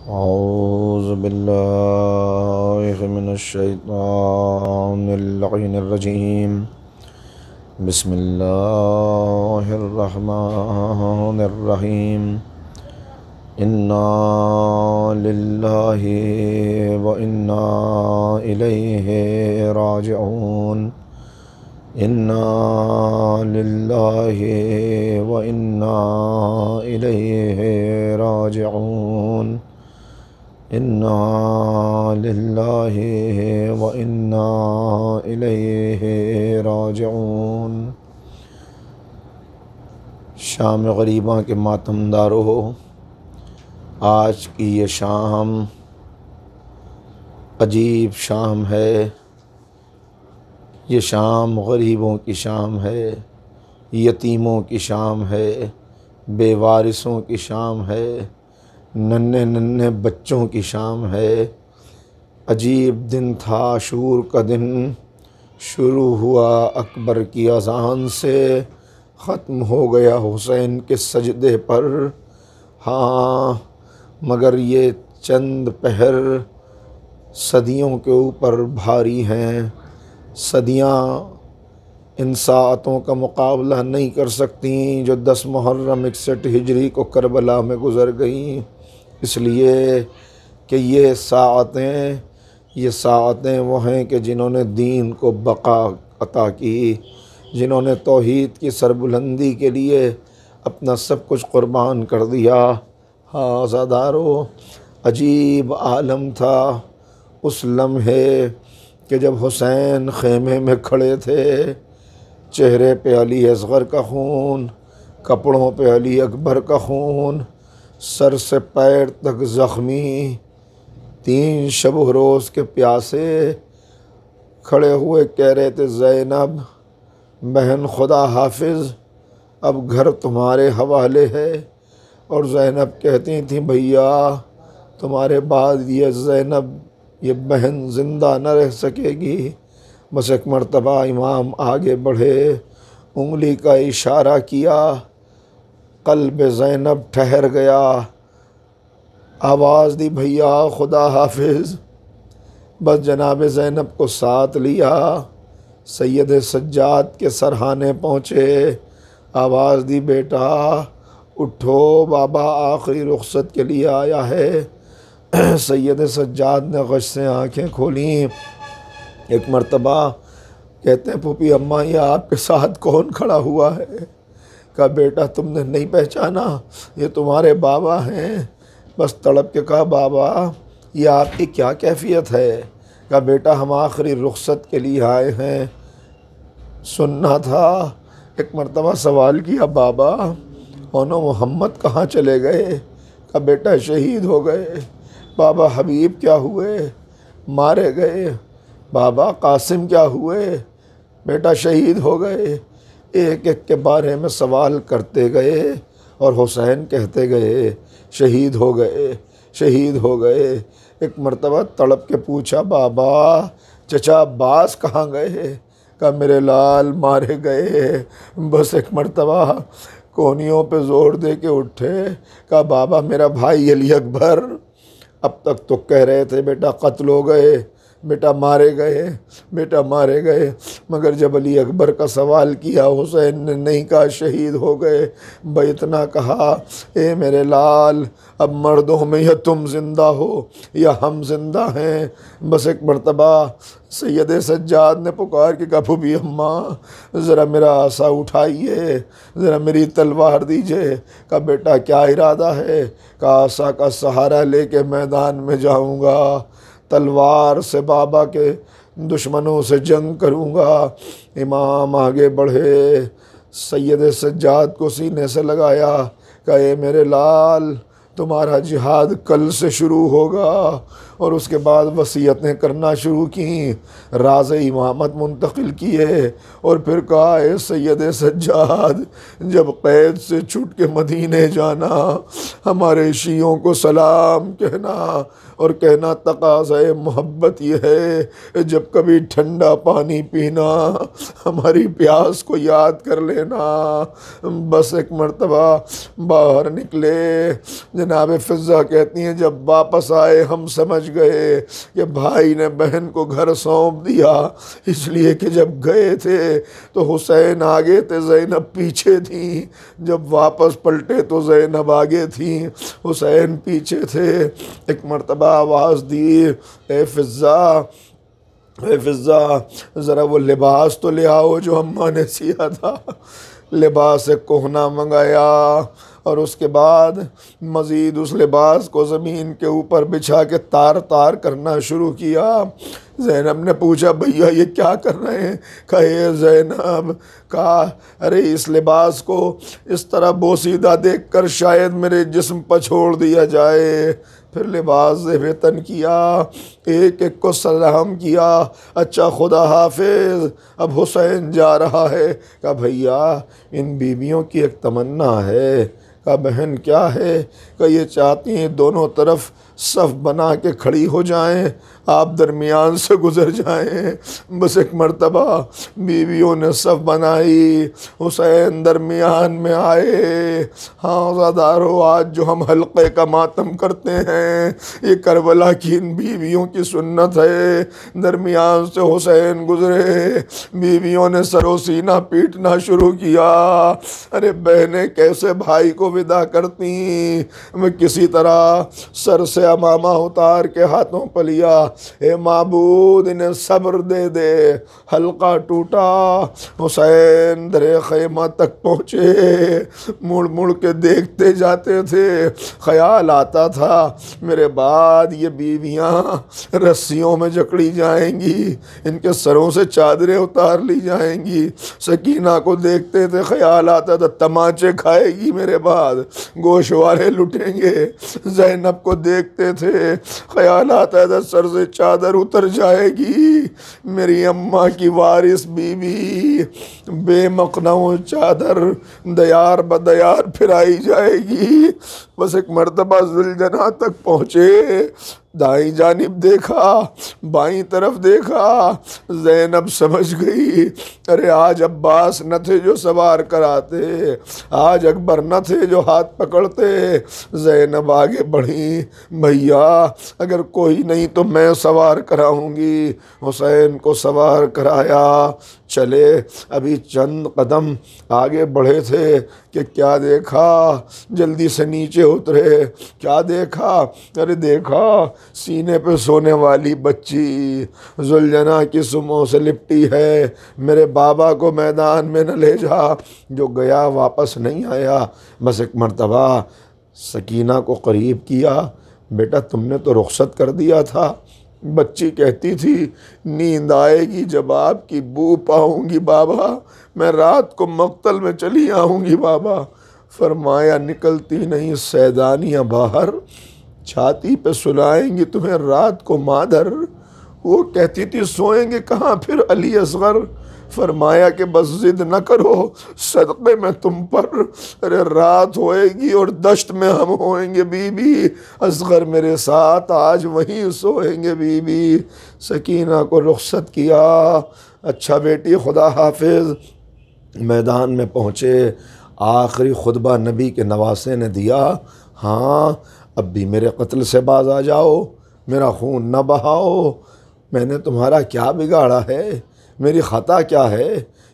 औज़ु बिल्लाहि मिनश्शैतानिर्रजीम। बिस्मिल्लाहिर्रहमानिर्रहीम। इन्ना लिल्लाहि व इन्ना इलैहि राजिऊन। इन्ना लिल्लाहि व इन्ना इलैहि राजिऊन। इन्ना लिल्लाहि व इन्ना इलैहि राजिऊन। शाम ग़रीबा के मातमदारो, आज की ये शाम अजीब शाम है। ये शाम ग़रीबों की शाम है, यतीमों की शाम है, बेवारिसों की शाम है, नन्हे नन्हे बच्चों की शाम है। अजीब दिन था आशूर का दिन, शुरू हुआ अकबर की अज़ान से, ख़त्म हो गया हुसैन के सजदे पर। हाँ, मगर ये चंद पहर सदियों के ऊपर भारी हैं। सदियाँ इन साअतों का मुकाबला नहीं कर सकती जो 10 मुहर्रम 61 हिजरी को करबला में गुज़र गईं। इसलिए कि ये साअतें वो हैं कि जिन्होंने दीन को बका अता की, जिन्होंने तौहीद की सरबुलंदी के लिए अपना सब कुछ कुर्बान कर दिया। हाँ अज़ादारो, अजीब आलम था उस लम्हे कि जब हुसैन ख़ैमे में खड़े थे। चेहरे पे अली असग़र का खून, कपड़ों पे अली अकबर का खून, सर से पैर तक ज़ख्मी, 3 शब रोज़ के प्यासे खड़े हुए कह रहे थे, ज़ैनब बहन खुदा हाफिज़, अब घर तुम्हारे हवाले है। और ज़ैनब कहती थी, भैया तुम्हारे बाद ये ज़ैनब, ये बहन ज़िंदा न रह सकेगी। बस एक मर्तबा इमाम आगे बढ़े, उंगली का इशारा किया, क़ल्ब ज़ैनब ठहर गया। आवाज़ दी, भैया खुदा हाफिज़। बस जनाब ज़ैनब को साथ लिया, सैयद सज्जाद के सरहाने पहुँचे। आवाज़ दी, बेटा उठो, बाबा आखिरी रुख़सत के लिए आया है। सैयद सज्जाद ने गश से आँखें खोली। एक मर्तबा कहते हैं, पुपी अम्मा ये आपके साथ कौन खड़ा हुआ है? कहा, बेटा तुमने नहीं पहचाना, ये तुम्हारे बाबा हैं। बस तड़प के कहा, बाबा ये आपकी क्या कैफियत है? कहा, बेटा हम आखिरी रुख़सत के लिए आए हैं, सुनना था। एक मर्तबा सवाल किया, बाबा ओनो मोहम्मद कहाँ चले गए? कहा, बेटा शहीद हो गए। बाबा हबीब क्या हुए? मारे गए। बाबा कासिम क्या हुए? बेटा शहीद हो गए। एक एक के बारे में सवाल करते गए और हुसैन कहते गए, शहीद हो गए, शहीद हो गए। एक मर्तबा तड़प के पूछा, बाबा चचा अब्बास कहाँ गए? कहा, मेरे लाल मारे गए। बस एक मर्तबा कोनियों पे ज़ोर दे के उठे। कहा, बाबा मेरा भाई अली अकबर, अब तक तो कह रहे थे बेटा कत्ल हो गए, बेटा मारे गए, बेटा मारे गए, मगर जब अली अकबर का सवाल किया हुसैन ने नहीं कहा शहीद हो गए, भाई इतना कहा, ए मेरे लाल अब मर्दों में या तुम ज़िंदा हो या हम ज़िंदा हैं। बस एक मर्तबा सैयद सज्जाद ने पुकार के कहा, फूफी अम्मा ज़रा मेरा आसा उठाइए, ज़रा मेरी तलवार दीजिए। कहा, बेटा क्या इरादा है? कहा, आसा का सहारा लेके मैदान में जाऊंगा, तलवार से बाबा के दुश्मनों से जंग करूंगा। इमाम आगे बढ़े, सैयद सज्जाद को सीने से लगाया, कहे मेरे लाल तुम्हारा जिहाद कल से शुरू होगा। और उसके बाद वसीयतें करना शुरू की, राज इमामत मुंतकिल किए और फिर कहा, ए सैयद सज्जाद जब कैद से छूट के मदीने जाना, हमारे शियों को सलाम कहना और कहना तकाज़े मोहब्बत ये है, जब कभी ठंडा पानी पीना हमारी प्यास को याद कर लेना। बस एक मर्तबा बाहर निकले, जनाब फिज़ा कहती हैं जब वापस आए हम समझ गए कि भाई ने बहन को घर सौंप दिया, इसलिए कि जब गए थे तो हुसैन आगे थे, ज़ैनब पीछे थी। जब वापस पलटे तो ज़ैनब आगे थी, हुसैन पीछे थे। एक मर्तबा आवाज़ दी, ए फिज़ा, ए फिज़ा ज़रा वो लिबास तो ले आओ जो अम्मा ने सिया था। लिबास कोहना मंगाया और उसके बाद मज़ीद उस लिबास को ज़मीन के ऊपर बिछा के तार तार करना शुरू किया। ज़ैनब ने पूछा भैया ये क्या कर रहे हैं? कहे ज़ैनब, कहा अरे इस लिबास को इस तरह बोसीदा देखकर शायद मेरे जिस्म पर छोड़ दिया जाए। फिर लिबास से वेतन किया, एक एक को सलाम किया, अच्छा खुदा हाफिज़, अब हुसैन जा रहा है। कहा भैया इन बीवियों की एक तमन्ना है। कहा बहन क्या है? कहा ये चाहती हैं दोनों तरफ सफ़ बना के खड़ी हो जाएं, आप दरमियान से गुज़र जाएं। बस एक मर्तबा बीवियों ने सफ़ बनाई, हुसैन दरमियान में आए। हाँ ज़ादारो, आज जो हम हल्के का मातम करते हैं ये करबला की इन बीवियों की सुन्नत है। दरमियान से हुसैन गुज़रे, बीवियों ने सरो सीना पीटना शुरू किया। अरे बहनें कैसे भाई को विदा करती। मैं किसी तरह सर से अमामा उतार के हाथों पर लिया, हे माबूद इन्हें सब्र दे दे। हल्का टूटा, हुसैन दरे खैमा तक पहुँचे। मुड़ मुड़ के देखते जाते थे, ख्याल आता था मेरे बाद ये बीवियाँ रस्सियों में जकड़ी जाएंगी, इनके सरों से चादरें उतार ली जाएंगी। सकीना को देखते थे, ख्याल आता था तमाचे खाएगी मेरे बाद, गोशवारे लुटेंगे। ज़ैनब को देखते थे, ख्याल आता था सर से चादर उतर जाएगी, मेरी अम्मा की वारिस बीवी बेमकनऊ चादर दयार बदयार फिराई जाएगी। बस एक मर्तबा जुलजना तक पहुँचे, दाई जानिब देखा, बाईं तरफ देखा, ज़ैनब समझ गई अरे आज अब्बास न थे जो सवार कराते, आज अकबर न थे जो हाथ पकड़ते। ज़ैनब आगे बढ़ी, भैया अगर कोई नहीं तो मैं सवार कराऊंगी। हुसैन को सवार कराया, चले। अभी चंद कदम आगे बढ़े थे कि क्या देखा, जल्दी से नीचे उतरे। क्या देखा? अरे देखा सीने पे सोने वाली बच्ची जुलजना की सुमों से लिपटी है। मेरे बाबा को मैदान में न ले जा, जो गया वापस नहीं आया। बस एक मर्तबा सकीना को करीब किया, बेटा तुमने तो रुखसत कर दिया था। बच्ची कहती थी नींद आएगी जब आपकी बू पाऊंगी बाबा, मैं रात को मक्तल में चली आऊँगी बाबा। फरमाया निकलती नहीं सैदानियाँ बाहर, छाती पे सुलाएंगी तुम्हें रात को मादर। वो कहती थी सोएंगे कहाँ फिर अली असगर। फरमाया कि बस जिद न करो, सदक़े में तुम पर। अरे रात होएगी और दश्त में हम होएंगे बीबी, असगर मेरे साथ आज वहीं सोएंगे बीबी। सकीना को रुखसत किया, अच्छा बेटी खुदा हाफिज़। मैदान में पहुँचे, आखिरी खुतबा नबी के नवासे ने दिया, हाँ अब भी मेरे कत्ल से बाज आ जाओ, मेरा खून न बहाओ। मैंने तुम्हारा क्या बिगाड़ा है, मेरी ख़ता क्या है?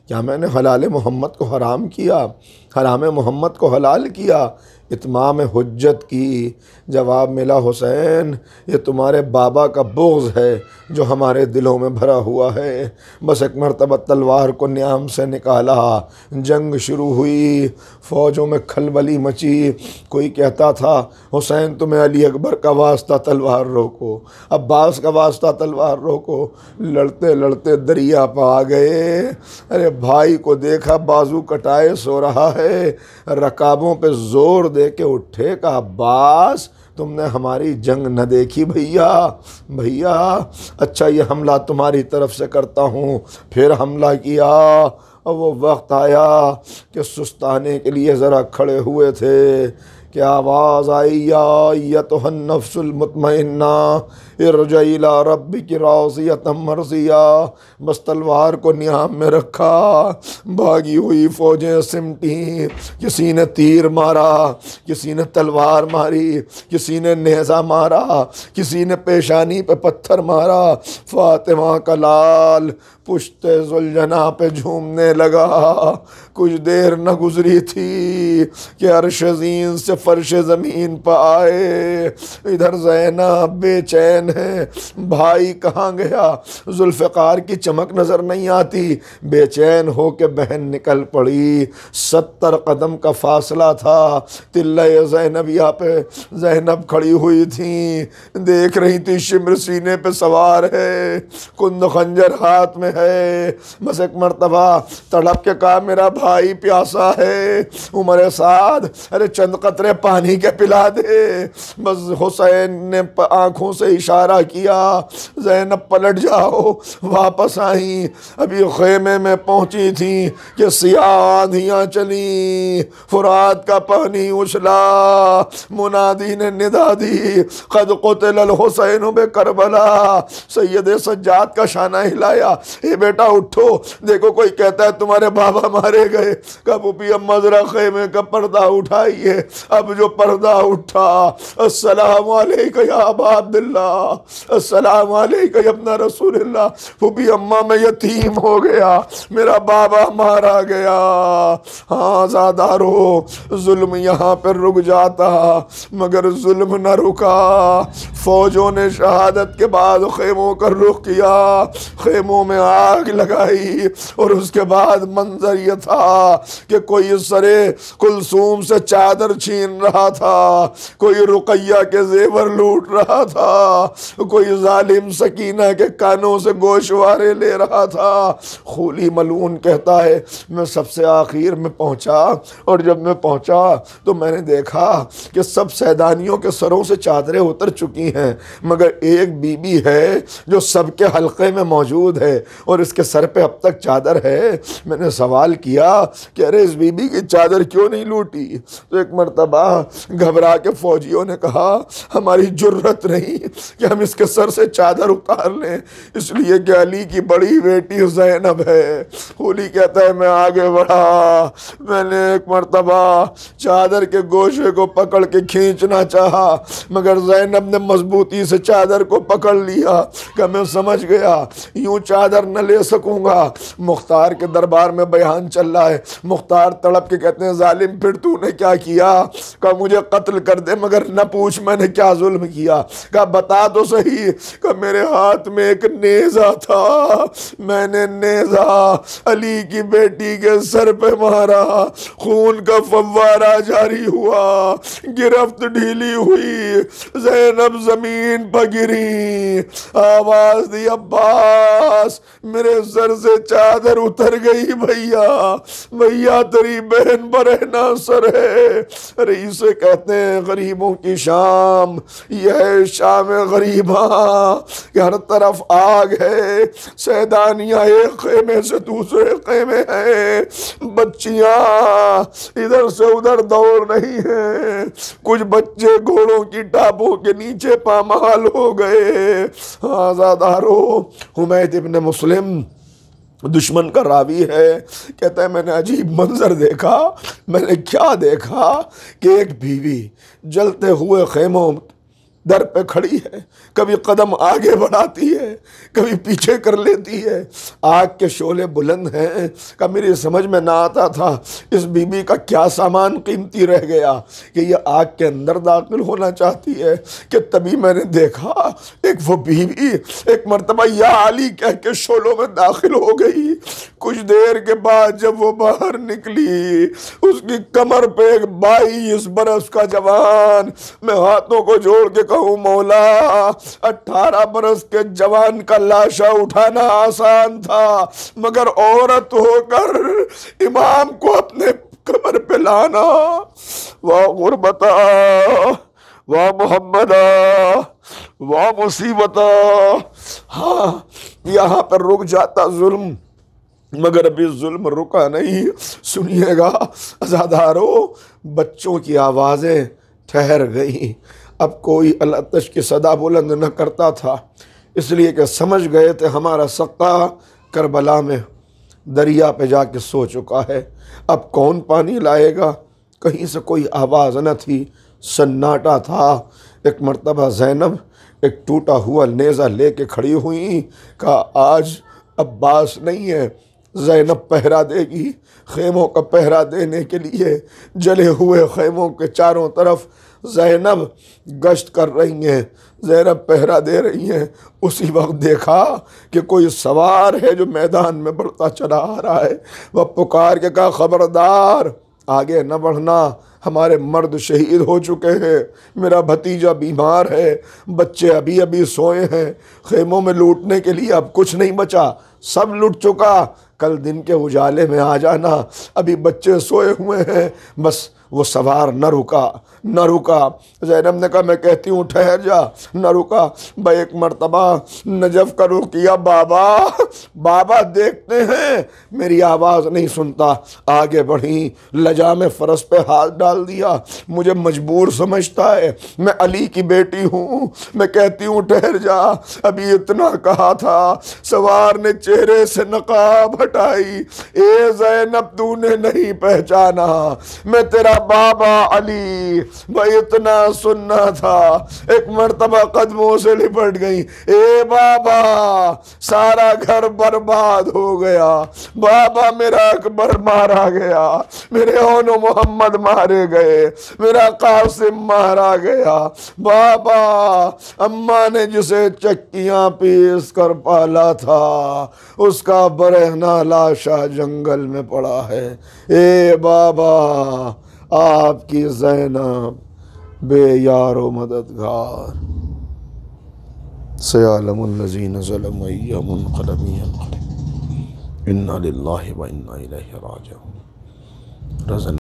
क्या मैंने हलाल मोहम्मद को हराम किया, हराम मोहम्मद को हलाल किया? इत्माम हुज्जत की। जवाब मिला हुसैन ये तुम्हारे बाबा का बुग़्ज़ है जो हमारे दिलों में भरा हुआ है। बस एक मरतबा तलवार को न्याम से निकाला, जंग शुरू हुई, फ़ौजों में खलबली मची। कोई कहता था हुसैन तुम्हें अली अकबर का वास्ता तलवार रोको, अब्बास का वास्ता तलवार रोको। लड़ते लड़ते दरिया पर आ गए। अरे भाई को देखा बाजू कटाए सो रहा है, रकाबों पे ज़ोर दे के उठे, का अब्बास तुमने हमारी जंग न देखी भैया, भैया अच्छा ये हमला तुम्हारी तरफ से करता हूँ। फिर हमला किया और वो वक्त आया कि सुस्ताने के लिए ज़रा खड़े हुए थे कि आवाज़ आई, या तो नफ्सुल मुतमइन्ना इरजई इला रब्बिकी राज़ियतम मर्ज़िया। बस तलवार को नियाम में रखा, भागी हुई फौजें सिमटी, किसी ने तीर मारा, किसी ने तलवार मारी, किसी ने नेज़ा मारा, किसी ने पेशानी पे पत्थर मारा। फातिमा का लाल पुश्ते जुलजना पे झूमने लगा। कुछ देर न गुजरी थी कि अर्श ज़ीन से फर्श ज़मीन पर आए। इधर ज़ैनब बेचैन है, भाई कहाँ गया, जुल्फ़िकार की चमक नज़र नहीं आती। बेचैन हो के बहन निकल पड़ी। 70 कदम का फासला था। तिल्ले ज़ैनबिया पे ज़ैनब खड़ी हुई थी, देख रही थी शिम्र सीने पे सवार है, कुंद खंजर हाथ में है। बस एक मर्तबा तड़प के कहा, मेरा भाई प्यासा है। उमर साद, अरे चंद कतरे पानी के पिला दे। बस हुसैन ने आंखों से इशारा किया, ज़ैनब पलट जाओ। वापस आई, अभी खेमे में पहुंची थी कि सियाह आंधियां चली, फुरात का पानी उछला। मुनादी ने निदा दी, क़द क़ुतिल हुसैन बे करबला। सैयद सज्जाद का शाना हिलाया, ए बेटा उठो, देखो कोई कहता है तुम्हारे बाबा मारे गए। कब उपी अम्मा जरा खेमे का पर्दा उठाइए। अब जो पर्दा उठा, अस्सलामु अलैका या अबा अब्दुल्लाह, अस्सलामु अलैका या इब्न रसूलिल्लाह। फूफी अम्मा मैं यतीम हो गया, मेरा बाबा मारा गया। हाँ ज़ादारो, जुल्म यहाँ पर रुक जाता मगर जुल्म न रुका। फौजों ने शहादत के बाद खेमों का रुख किया, खेमों में आग लगाई और उसके बाद मंजर यह था कि कोई सरे कुलसूम से चादर छीन रहा था, कोई रुकैया के जेवर लूट रहा था, कोई जालिम सकीना के कानों से गोशवारे ले रहा था। खूली मलून कहता है, मैं सबसे आखिर में पहुंचा और जब मैं पहुंचा तो मैंने देखा कि सब सैदानियों के सरों से चादरें उतर चुकी हैं, मगर एक बीबी है जो सबके हल्के में मौजूद है और इसके सर पे अब तक चादर है। मैंने सवाल किया कि अरे इस बीबी की चादर क्यों नहीं लूटी? तो एक मर्तबा घबरा के फौजियों ने कहा, हमारी जुर्रत नहीं कि हम इसके सर से चादर उतार लें, इसलिए कि अली की बड़ी बेटी ज़ैनब है। खूली कहता है, मैं आगे बढ़ा, मैंने एक मर्तबा चादर के गोशे को पकड़ के खींचना चाहा, मगर ज़ैनब ने मजबूती से चादर को पकड़ लिया कि मैं समझ गया यूं चादर न ले सकूंगा। मुख्तार के दरबार में बयान चल रहा है। मुख्तार तड़प के कहते हैं, जालिम फिर तूने क्या किया? कहा मुझे कत्ल कर दे मगर न पूछ मैंने क्या जुल्म किया। कहा बता तो सही। कहा मेरे हाथ में एक नेजा था, मैंने नेजा अली की बेटी के सर पे मारा, खून का फव्वारा जारी हुआ, गिरफ्त ढीली हुई, ज़ैनब जमीन पर गिरी, आवाज दी अब्बास, मेरे सर से चादर उतर गई भैया, भैया तेरी बहन बरहना सर है। अरे इसे कहते हैं गरीबों की शाम, यह शाम गरीबा कि हर तरफ आग है, सैदानियाँ एक खेमे से दूसरे खेमे हैं, बच्चियाँ इधर से उधर दौड़ रही हैं, कुछ बच्चे घोड़ों की टापों के नीचे पामाल हो गए। आज़ादारो, हुमैद इब्न मुस्लिम दुश्मन का रावी है, कहता है मैंने अजीब मंजर देखा। मैंने क्या देखा कि एक बीवी जलते हुए खेमों दर पे खड़ी है, कभी कदम आगे बढ़ाती है, कभी पीछे कर लेती है, आग के शोले बुलंद हैं। का मेरी समझ में ना आता था इस बीबी का क्या सामान कीमती रह गया कि ये आग के अंदर दाखिल होना चाहती है। कि तभी मैंने देखा एक वो बीबी एक मर्तबा या अली कह के शोलों में दाखिल हो गई। कुछ देर के बाद जब वो बाहर निकली, उसकी कमर पे एक 22 बरस का जवान, मैं हाथों को जोड़ के कहूँ मौला, 18 बरस के जवान का लाशा उठाना आसान था, मगर औरत होकर इमाम को अपने कब्र पे लाना, वाह गुरबता, वाह मोहम्मदा, वाह मुसीबता। हाँ, यहाँ पर रुक जाता जुल्म, मगर अभी जुल्म रुका नहीं। सुनिएगा अज़ादारो, बच्चों की आवाज़ें ठहर गई। अब कोई अल्लाह तश की सदा बुलंद न करता था, इसलिए कि समझ गए थे हमारा सक्का करबला में दरिया पे जाके सो चुका है, अब कौन पानी लाएगा। कहीं से कोई आवाज़ न थी, सन्नाटा था। एक मर्तबा ज़ैनब एक टूटा हुआ नेज़ा लेके खड़ी हुई, कहा आज अब्बास नहीं है, ज़ैनब पहरा देगी। खेमों का पहरा देने के लिए जले हुए खेमों के चारों तरफ ज़ैनब गश्त कर रही हैं, ज़ैनब पहरा दे रही हैं। उसी वक्त देखा कि कोई सवार है जो मैदान में बढ़ता चला आ रहा है। वह पुकार के कहा खबरदार आगे न बढ़ना, हमारे मर्द शहीद हो चुके हैं, मेरा भतीजा बीमार है, बच्चे अभी अभी सोए हैं, खेमों में लूटने के लिए अब कुछ नहीं बचा, सब लूट चुका, कल दिन के उजाले में आ जाना, अभी बच्चे सोए हुए हैं। बस वो सवार न रुका। ज़ैनब ने कहा मैं कहती हूँ ठहर जा, न रुका। भाई एक मर्तबा नजफ का रुख किया, बाबा देखते हैं, मेरी आवाज़ नहीं सुनता। आगे बढ़ी, लजा में फ़रस पे हाथ डाल दिया, मुझे मजबूर समझता है, मैं अली की बेटी हूँ, मैं कहती हूँ ठहर जा। अभी इतना कहा था, सवार ने चेहरे से नकाब हटाई, ए ज़ैनब तूने नहीं पहचाना, मैं तेरा बाबा अली। भाई इतना सुनना था, एक मर्तबा कदमों से लिपट गई, ए बाबा सारा घर बर्बाद हो गया, बाबा मेरा अकबर मारा गया, मेरे ओनो मोहम्मद मारे गए, मेरा कासिम मारा गया, बाबा अम्मा ने जिसे चक्कियां पीस कर पाला था उसका बरहना लाशा जंगल में पड़ा है। ए बाबा आपकी ज़ैनब बेयारो मददगार, सयालमुल्लज़ीन ज़लमू अय्यमुनक़लबी इन्ना लिल्लाहि व इन्ना इलैहि राजिऊन।